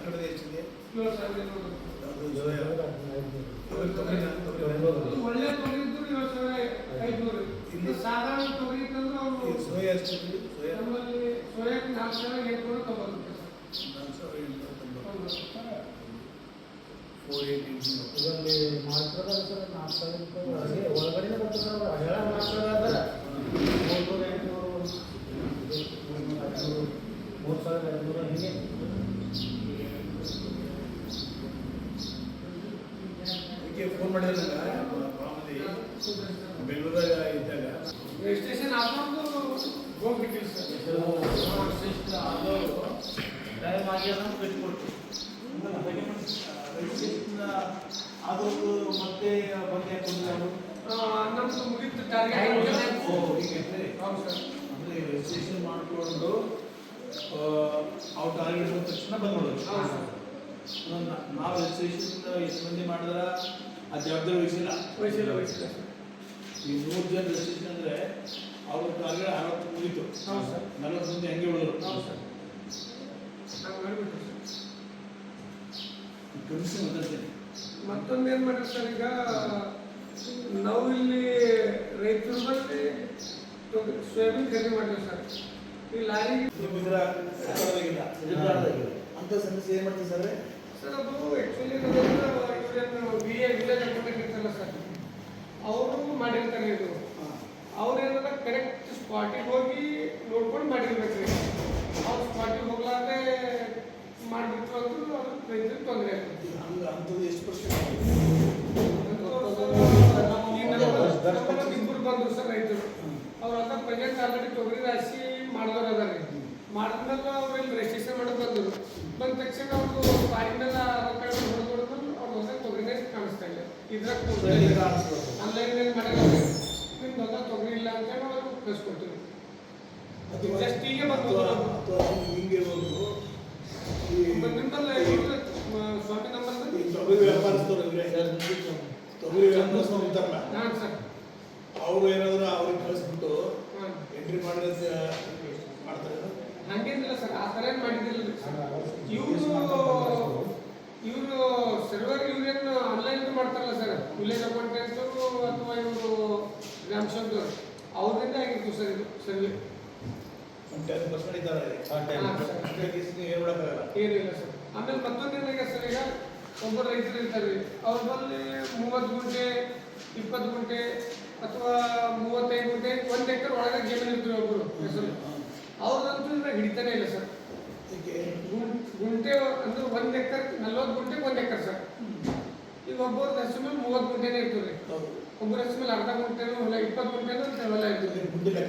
ಕಡೆ ಹೆಚ್ಚಿದೆ 7,000 ಒಳ್ಳೆ ತೊಗರಿ ಇದ್ದು 7,500 ಇಲ್ಲಿ ಸಾಧಾರಣ ತೊಗರಿ ಇತ್ತಂದ್ರೆ ಅವರು ಸೋಯಾ ಎಷ್ಟು ನಮ್ಮಲ್ಲಿ ಸೋಯಾಕ್ಕೆ 4,890 ಇದರಲ್ಲಿ ಮಾತ್ರ ಸರ್ 4,000 ರೂಪಾಯಿ ಒಳಗಡೆ ಬರ್ತದೆ ಸರ್ ಹಳ್ಳ ಮಾತ್ರ ಅದ 3,500 ಹಿಂಗೆ ಫೋನ್ ಮಾಡಿದಾಗ ಬೆಂಗಳೂರಾಗ ಇದ್ದಾಗ ರಿಜಿಸ್ಟ್ರೇಷನ್ ಹಾಕೊಂಡು ಹೋಗ್ಬಿಟ್ಟಿಲ್ಲ ಸರ್ ರಿಜಿಸ್ಟ್ರೇಷನ್ ಆದವರು ಟೈಮ್ ಆಗಿ ಅದನ್ನು ಕಟ್ಟಿಕೊಡ್ತೀವಿ ರಿಜಿಸ್ಟ್ರೇಷನ್ ಆದವರು ಮತ್ತೆ ಬಂದು ಯಾಕಂದ್ರೆ ನಮ್ದು ಮುಗಿತು ಟಾರ್ಗೆಟ್ ಹೌದು ಸರ್ ಅಂದರೆ ರಿಜಿಸ್ಟ್ರೇಷನ್ ಮಾಡಿಕೊಂಡು ಅವ್ರು ಟಾರ್ಗೆಟ್ ಬಂದ ತಕ್ಷಣ ಬಂದ್ಬಿಡೋದು ನಾವು ರಿಜಿಸ್ಟ್ರೇಷನ್ ಎಷ್ಟು ಮಂದಿ ಮಾಡಿದ್ರೆ ಆ ಜವಾಬ್ದಾರಿ ವಹಿಸಿಲ್ಲ ಈ 100 ಜನ ರಿಜಿಸ್ಟ್ರೇಷನ್ ಅಂದರೆ ಅವ್ರ ಟಾರ್ಗೆಟ್ 60 ಮುಗೀತು 40 ಮಂದಿ ಹಂಗೆ ಉಳಿದ್ರು ಕಮಿಷನ್ ಮಾತಾಡ್ತೇನೆ ಮತ್ತೊಂದೇನು ಮಾಡಿರಿ ಸರ್ ಈಗ ನಾವು ಇಲ್ಲಿ ರೈತರು ಬಂದು ಸೋಯಾಬೀನ್ ಖರೀದಿ ಮಾಡಿದ್ವಿ ಸರ್ ಈ ಲಾರಿ ಅಂತ ಸಮಸ್ಯೆ ಏನು ಮಾಡ್ತೀವಿ ಸರ್ ಸರ್ ಅದು ಆ್ಯಕ್ಚುಲಿ ಇವ್ರೇನು ವಿಲೇಜ್ ಅಕೌಂಟೆಂಟ್ ಇರ್ತಾರಲ್ಲ ಸರ್ ಅವರು ಮಾಡಿರ್ತಾರೆ ಇದು ಅವ್ರೇನಾರ ಕರೆಕ್ಟ್ ಸ್ಪಾಟಿಗೆ ಹೋಗಿ ನೋಡ್ಕೊಂಡು ಮಾಡಿರ್ಬೇಕು ರೀ ಅವ್ರು ಸ್ಪಾಟಿಗೆ ಹೋಗ್ಲಾರ್ದೆ ಮಾಡಿಬಿಟ್ರು ಅಂದ್ರೂ ಅದು ರೈತರಿಗೆ ತೊಂದರೆ ಆಗ್ತದೆ ಅಂಥದ್ದು ಎಷ್ಟು ಪರ್ಸೆಂಟ್ ಇಬ್ಬರು ಬಂದರು ಸರ್ ರೈತರು ಅವ್ರ ಹತ್ರ ಪ್ರೆಸೆಂಟ್ ಆಲ್ರೆಡಿ ತೊಗರಿ ರಾಶಿ ಮಾಡಿದವ್ರು ಅದಾರ ರೀ ಮಾಡಿದ್ಮೇಲೆ ಅವ್ರು ಇಲ್ಲಿ ರಿಜಿಸ್ಟ್ರೇಷನ್ ಮಾಡೋದು ಬಂದರು ಬಂದ ತಕ್ಷಣ ಅವ್ರದ್ದು ಪಾಡಿ ಮೇಲೆ ಹೊಡೆದ್ಮೇಲೆ ಅವ್ರ ಹೊಸ ತೊಗರಿನೇ ಕಾಣಿಸ್ತಾ ಇಲ್ಲ ಇದ್ರಾಗ ಆನ್ಲೈನ್ ಮಾಡಲ್ಲ ನಿಮ್ದು ಹೊಸ ತೊಗರಿ ಇಲ್ಲ ಅಂತೇಳಿ ಅವ್ರು ಕಳಿಸ್ಕೊಡ್ತೀವಿ ಜಸ್ಟ್ ಈಗ ಬಂದು ಹಿಂಗೆ ನಿಮ್ಮಲ್ಲಿ ಸ್ವಾಮಿ ನಂಬರ್ ತೊಗರಿ ವ್ಯಾಪಾರಸ್ಥರು ತೊಗರಿ ವ್ಯಾಪಾರಸ್ಥರು ಇರ್ತಾರಲ್ಲ ಹಾಂ ಸರ್ ಅವರು ಏನಾದ್ರು ಅವ್ರಿಗೆ ಕಳಿಸ್ಬಿಟ್ಟು ಎಂಟ್ರಿ ಮಾಡಿದ್ರೆ ಮಾಡ್ತಾರೆ ಹಂಗೇನಿಲ್ಲ ಸರ್ ಆ ಥರ ಏನು ಮಾಡಿದ್ದಿಲ್ಲ ಇವರು ಸರ್ವರ್ ಇವ್ರೇನು ಆನ್ಲೈನ್ ಮಾಡ್ತಾರಲ್ಲ ಸರ್ ವಿಲೇಜ್ ಅಕೌಂಟೆಂಟು ಅಥವಾ ಇವರು ಗ್ರಾಮಸಭ್ಯರು ಅವ್ರಿಂದ ಆಗಿತ್ತು ಸರ್ ಇದು ಸರ್ವೆ 10% ಇದ್ದಾರೆ ಏನು ಮಾಡೋಕ್ಕಾಗಲ್ಲ ಏನಿಲ್ಲ ಸರ್ ಆಮೇಲೆ ಮತ್ತೊಂದೇನಾಗ ಸರ್ ಈಗ ಒಬ್ಬರು ರೈತರು ಇರ್ತಾರೆ ಅವ್ರ ಬಳಿ 30 ಗುಂಟೆ 20 ಗುಂಟೆ ಅಥವಾ 35 ಗುಂಟೆ 1 ಎಕರೆ ಒಳಗೆ ಜಮೀನು ಇರ್ತೀವಿ ಒಬ್ಬರು ಹೆಸರು ಅವ್ರದಂತೂ ಇವಾಗ ಹಿಡಿತಾನೆ ಇಲ್ಲ ಸರ್ ಗುಂಟೆ ಅಂದ್ರೆ 1 ಎಕರೆ 40 ಗುಂಟೆ 1 ಎಕರೆ ಸರ್ ಈಗ ಒಬ್ಬರ ಹೆಸರು ಮೇಲೆ 30 ಗುಂಟೆನೇ ಇರ್ತೀವಿ ರೀ ಒಬ್ಬರ ಹೆಸರು ಮೇಲೆ ಅರ್ಧ ಗುಂಟೆನೂ ಹೊಲ 20 ಗುಂಟೆನೂ ಹೊಲ ಇರ್ತೀವಿ ಗುಂಡಿಲ್ಲ